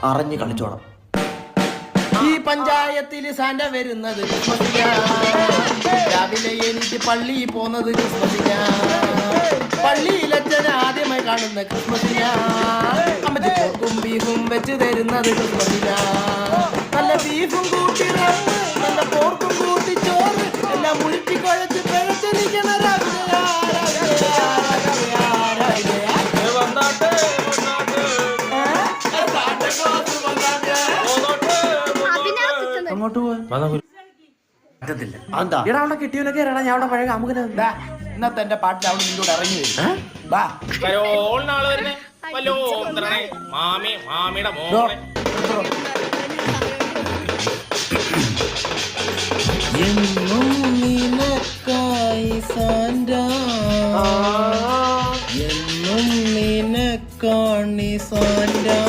അറിഞ്ഞു കളിച്ചോണം. ഈ പഞ്ചായത്തിൽ സാന്റ വരുന്നത് ക്രിസ്മസിനാ, രാവിലെ എനിക്ക് പള്ളിയിൽ പോകുന്നത് ക്രിസ്മസിനാ, പള്ളിയിലച്ഛൻ ആദ്യമായി കാണുന്ന ക്രിസ്മസിനാ, അമ്മച്ചി പോർക്കും ബീഫും വെച്ച് തരുന്നത് ക്രിസ്മസിനാ, നല്ല ബീഫും കൂട്ടി റബ്ബ്, നല്ല പോർക്കും കൂട്ടി ചോറ്, എല്ലാം മുഴുക്കി കുഴച്ച് പിഴച്ചിരിക്കണ രാവിലെയാ, രാവിലെയാ, രാവിലെയാ, രാവിലെയാ. അങ്ങോട്ട് എന്താ എടാ അവിടെ കിട്ടിയവനൊക്കെ ഇറങ്ങാ, ഞാൻ അവിടെ പഴയ കാമുകനെ ഇന്നത്തെ എന്റെ പാട്ടിൽ അവിടെ നിന്നോട് ഇറങ്ങി വരും. വാ മാമിയുടെ മോളെ എന്നും നീ